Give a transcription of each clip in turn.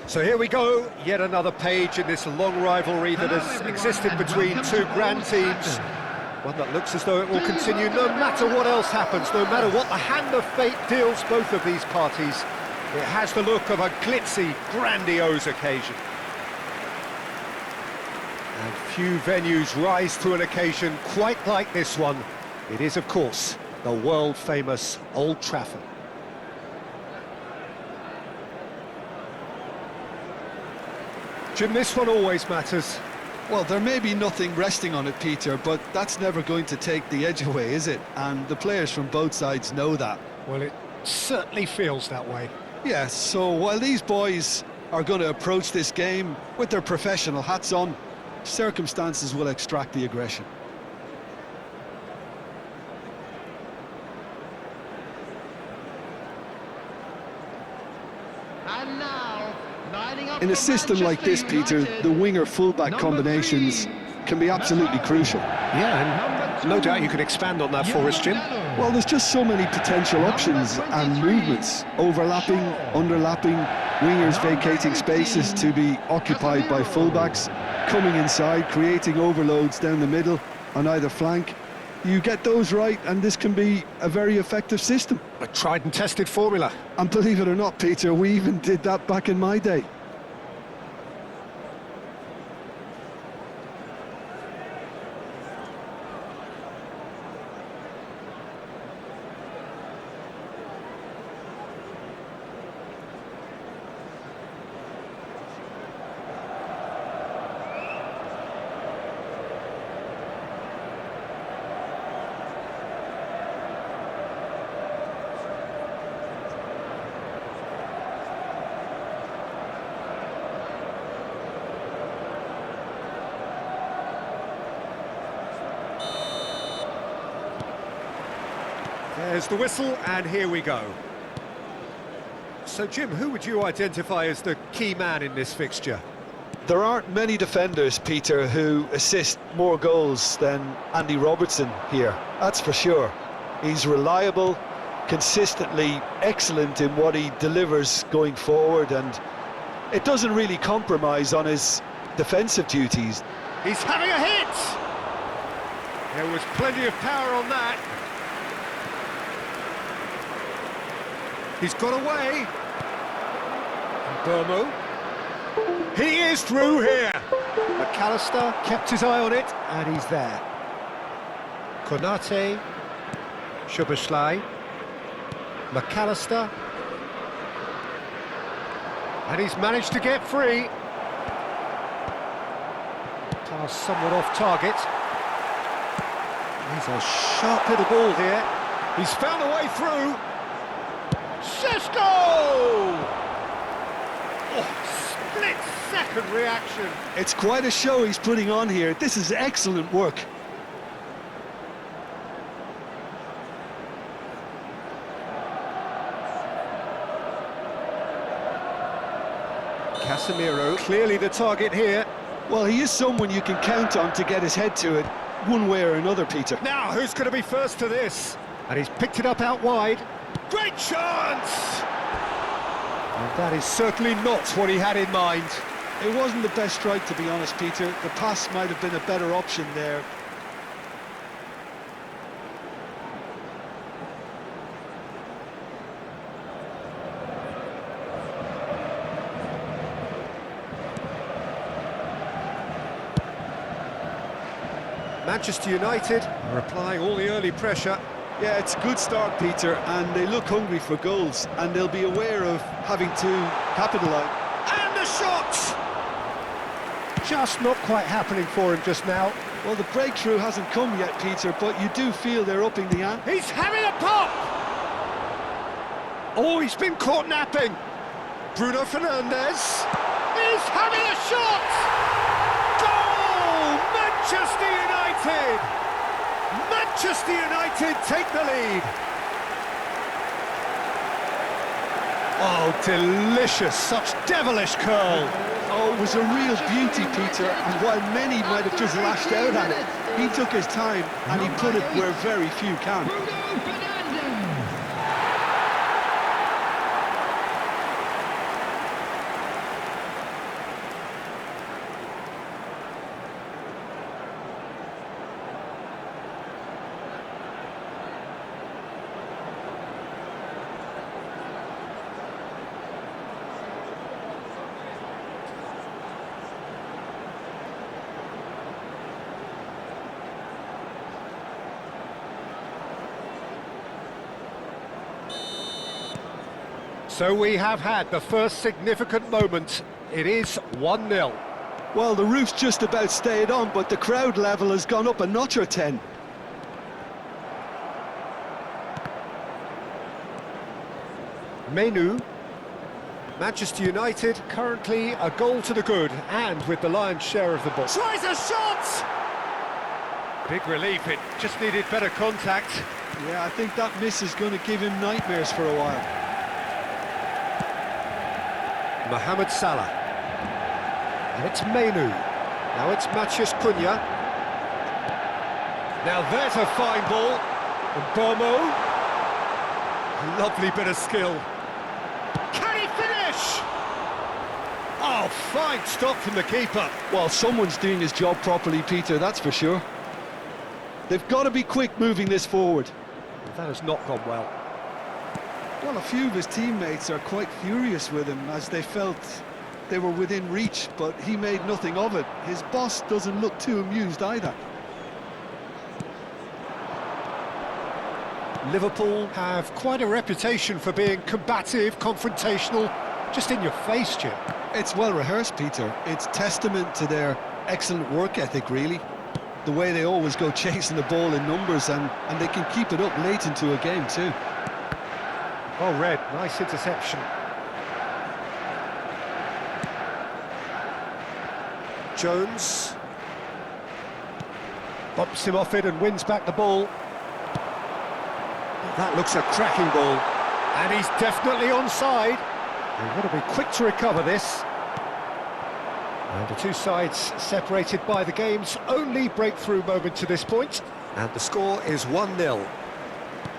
So here we go, yet another page in this long rivalry that has existed between two grand teams. One that looks as though it will continue no matter what else happens, no matter what the hand of fate deals both of these parties. It has the look of a glitzy, grandiose occasion. And few venues rise to an occasion quite like this one. It is, of course, the world-famous Old Trafford. Jim, this one always matters. Well, there may be nothing resting on it, Peter, but that's never going to take the edge away, is it? And the players from both sides know that. Well, it certainly feels that way. Yes, so while these boys are going to approach this game with their professional hats on, circumstances will extract the aggression. And now, lining up In a for system like this, Manchester Peter, the United, winger-fullback combinations can be absolutely crucial. Yeah, and no doubt you could expand on that for us, Jim. Well, there's just so many potential options and movements, overlapping, underlapping, wingers vacating spaces to be occupied by fullbacks, coming inside, creating overloads down the middle on either flank. You get those right and this can be a very effective system. A tried and tested formula. And believe it or not, Peter, we even did that back in my day. There's the whistle, and here we go. So, Jim, who would you identify as the key man in this fixture? There aren't many defenders, Peter, who assist more goals than Andy Robertson here, that's for sure. He's reliable, consistently excellent in what he delivers going forward, and it doesn't really compromise on his defensive duties. He's having a hit! There was plenty of power on that. He's got away. Burmo. He is through here. McAllister kept his eye on it, and he's there. Konate. Szoboszlai. McAllister. And he's managed to get free. Pass somewhat off target. He's a sharp little ball here. He's found a way through. Sesko! Oh, split-second reaction. It's quite a show he's putting on here. This is excellent work. Casemiro, clearly the target here. Well, he is someone you can count on to get his head to it, one way or another, Peter. Now, who's going to be first to this? And he's picked it up out wide. Great chance! And that is certainly not what he had in mind. It wasn't the best strike, to be honest, Peter. The pass might have been a better option there. Manchester United are applying all the early pressure. Yeah, it's a good start, Peter, and they look hungry for goals, and they'll be aware of having to capitalise. And the shot! Just not quite happening for him just now. Well, the breakthrough hasn't come yet, Peter, but you do feel they're upping the ante. He's having a pop! Oh, he's been caught napping. Bruno Fernandes is having a shot! Goal! Manchester United! Manchester United take the lead. Oh, delicious, such devilish curl. Oh, it was a real beauty, Peter, and while many might have just lashed out at it, he took his time and he put it where very few can. So we have had the first significant moment. It is 1-0. Well, the roof's just about stayed on, but the crowd level has gone up a notch or 10. Menu. Manchester United currently a goal to the good, and with the lion's share of the ball. Tries a shot! Big relief, it just needed better contact. Yeah, I think that miss is going to give him nightmares for a while. Mohamed Salah. And it's Menu. Now it's Matheus Cunha. Now there's a fine ball. And Bomo. Lovely bit of skill. Can he finish? Oh, fine stop from the keeper. Well, someone's doing his job properly, Peter, that's for sure. They've got to be quick moving this forward. That has not gone well. Well, a few of his teammates are quite furious with him as they felt they were within reach, but he made nothing of it. His boss doesn't look too amused either. Liverpool have quite a reputation for being combative, confrontational, just in your face, Jim. It's well rehearsed, Peter. It's testament to their excellent work ethic, really. The way they always go chasing the ball in numbers, and they can keep it up late into a game too. Oh, Red, nice interception. Jones bumps him off it and wins back the ball. That looks a cracking ball, and he's definitely onside. They've got to be quick to recover this. And the two sides separated by the game's only breakthrough moment to this point. And the score is 1-0.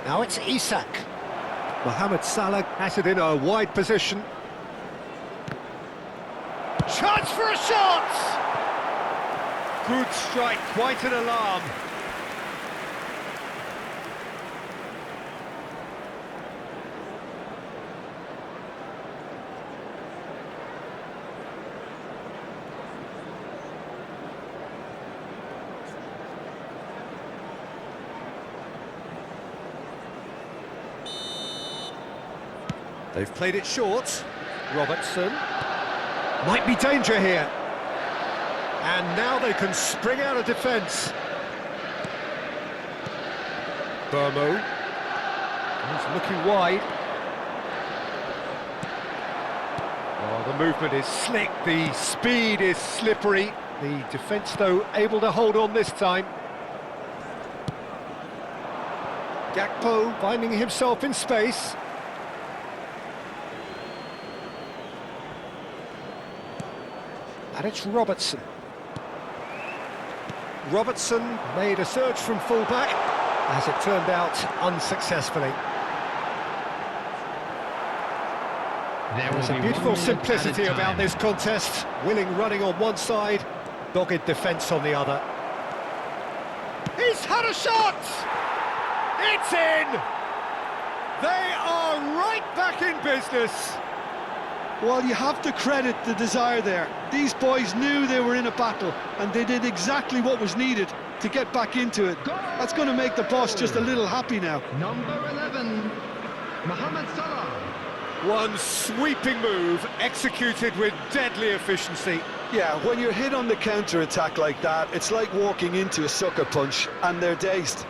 Now it's Isak. Mohamed Salah has it in a wide position. Chance for a shot! Good strike, quite an alarm. They've played it short. Robertson. Might be danger here. And now they can spring out of defence. Bomo. He's looking wide. Oh, the movement is slick, the speed is slippery. The defence, though, able to hold on this time. Gakpo finding himself in space. And it's Robertson. Robertson made a surge from fullback, as it turned out unsuccessfully. There's a beautiful simplicity about this contest. Willing running on one side, dogged defence on the other. He's had a shot! It's in! They are right back in business. Well, you have to credit the desire there. These boys knew they were in a battle, and they did exactly what was needed to get back into it. That's going to make the boss just a little happy now. Number 11, Mohamed Salah. One sweeping move, executed with deadly efficiency. Yeah, when you're hit on the counter-attack like that, it's like walking into a sucker punch, and they're dazed.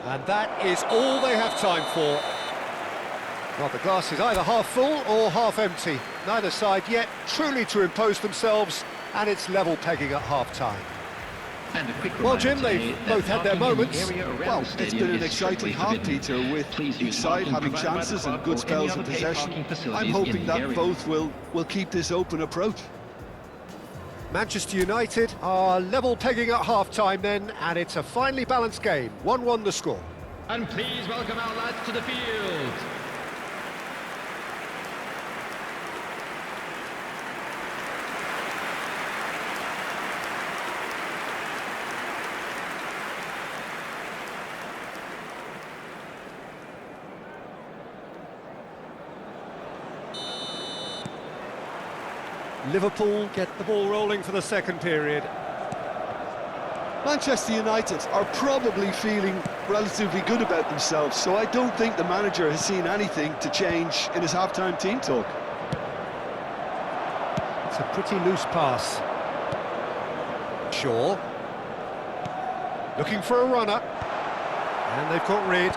And that is all they have time for. Well, the glass is either half full or half empty. Neither side yet truly to impose themselves, and it's level pegging at half-time. Well, Jim, they've both had their moments. Well, it's been an exciting half, Peter, with each side having chances and good spells of possession. I'm hoping that both will keep this open approach. Manchester United are level pegging at half-time then, and it's a finely balanced game. 1-1 the score. And please welcome our lads to the field. Liverpool get the ball rolling for the second period. Manchester United are probably feeling relatively good about themselves, so I don't think the manager has seen anything to change in his half-time team talk. It's a pretty loose pass. Shaw. Looking for a runner. And they've got rid.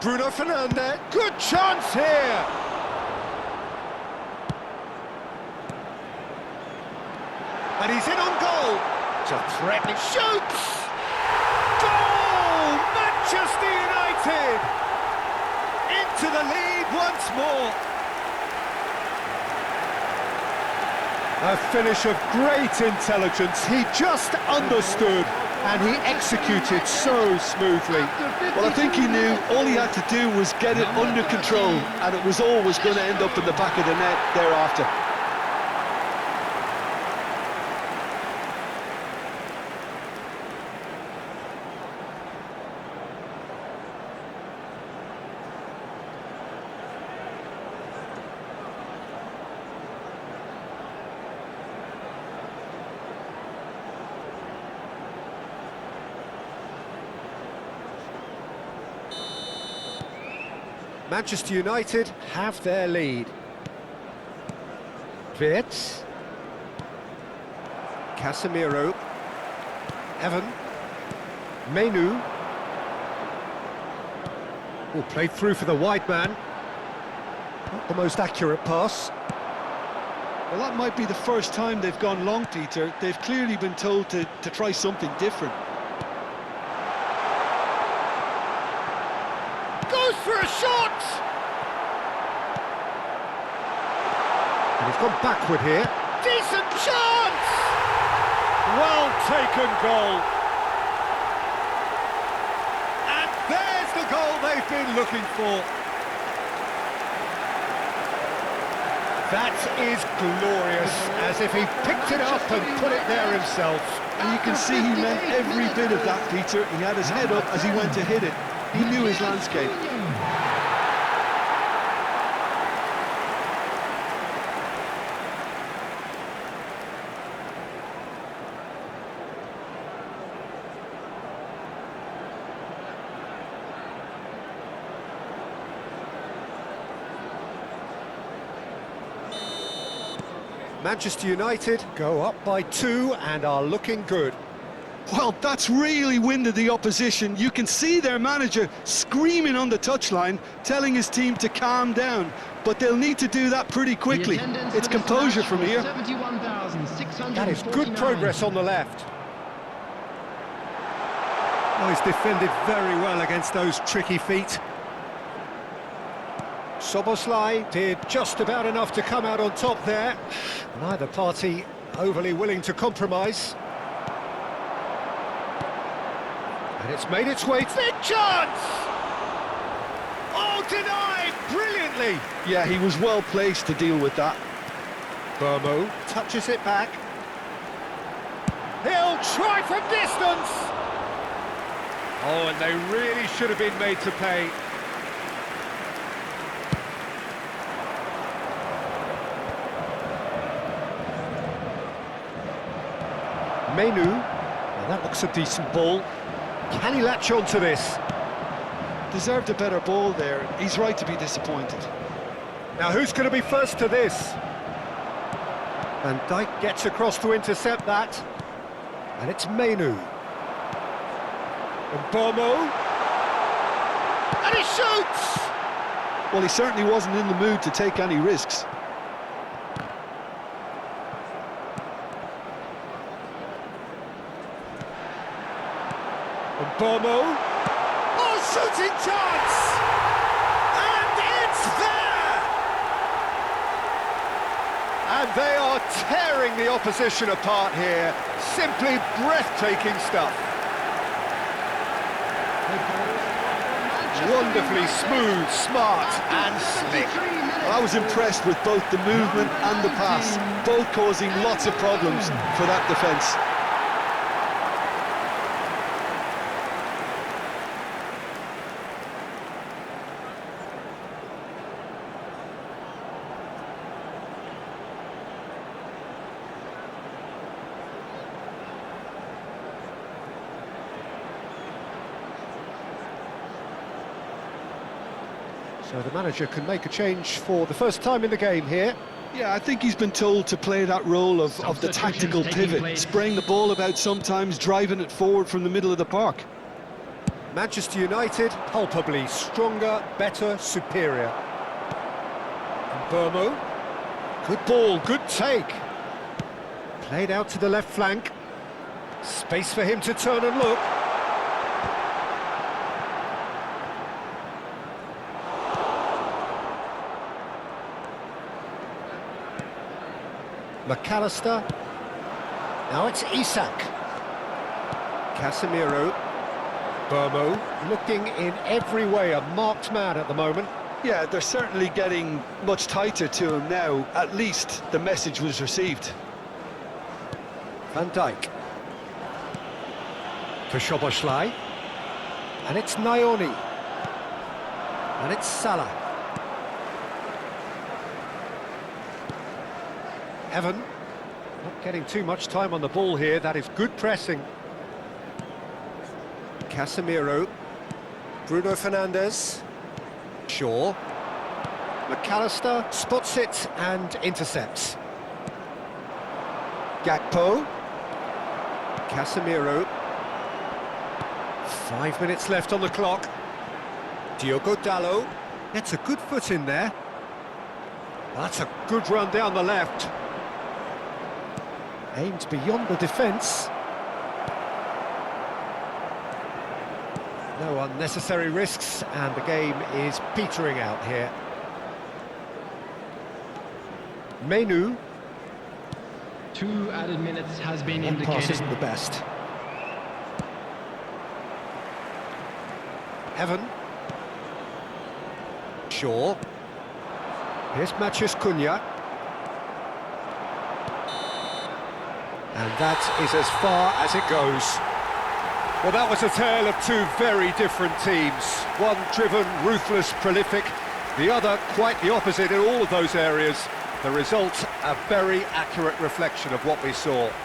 Bruno Fernandes. Good chance here! And he's in on goal. It's a threatening shoots! Goal! Manchester United! Into the lead once more. A finish of great intelligence. He just understood and he executed so smoothly. Well, I think he knew all he had to do was get it under control, and it was always going to end up in the back of the net thereafter. Manchester United have their lead. Wirtz. Casemiro. Evan. Menu. Oh, played through for the wide man. Not the most accurate pass. Well, that might be the first time they've gone long, Peter. They've clearly been told to try something different. Goes for a shot! And he's gone backward here. Decent chance! Well taken goal. And there's the goal they've been looking for. That is glorious, as if he picked it up and put it there himself. And you can see he meant every bit of that, Peter. He had his head up as he went to hit it. He knew his landscape. Manchester United go up by 2 and are looking good. Well, that's really winded the opposition. You can see their manager screaming on the touchline, telling his team to calm down. But they'll need to do that pretty quickly. It's composure from here. That is good progress on the left. Oh, he's defended very well against those tricky feet. Soboslai did just about enough to come out on top there. Neither party overly willing to compromise. And it's made its way. Big chance! Oh, denied brilliantly! Yeah, he was well placed to deal with that. Burmo touches it back. He'll try from distance! Oh, and they really should have been made to pay. Menu, well, that looks a decent ball. Can he latch on to this? Deserved a better ball there. He's right to be disappointed. Now who's going to be first to this? And Dijk gets across to intercept that. And it's Menu. And Bomo. And he shoots! Well, he certainly wasn't in the mood to take any risks. And Bomo. Oh, shooting chance! And it's there! And they are tearing the opposition apart here. Simply breathtaking stuff. Wonderfully smooth, smart and slick. I was impressed with both the movement and the pass, both causing lots of problems for that defence. So the manager can make a change for the first time in the game here. Yeah, I think he's been told to play that role of the Substitutions tactical taking pivot, place. spraying the ball about sometimes, driving it forward from the middle of the park. Manchester United, palpably stronger, better, superior. And Burmo, good ball, good take. Played out to the left flank. Space for him to turn and look. McAllister. Now it's Isak. Casemiro. Burmo looking in every way a marked man at the moment. Yeah, they're certainly getting much tighter to him now. At least the message was received. Van Dijk. For Szoboszlai. And it's Nayoni. And it's Salah. Evan. Not getting too much time on the ball here. That is good pressing. Casemiro. Bruno Fernandes. Shaw. McAllister spots it and intercepts. Gakpo. Casemiro. 5 minutes left on the clock. Diogo Dalot gets a good foot in there. That's a good run down the left. Aimed beyond the defence. No unnecessary risks, and the game is petering out here. Menu. 2 added minutes has been One pass indicated. isn't the best. Evan. Shaw. Here's Matheus Cunha. And that is as far as it goes. Well, that was a tale of two very different teams. One driven, ruthless, prolific. The other quite the opposite in all of those areas. The result, a very accurate reflection of what we saw.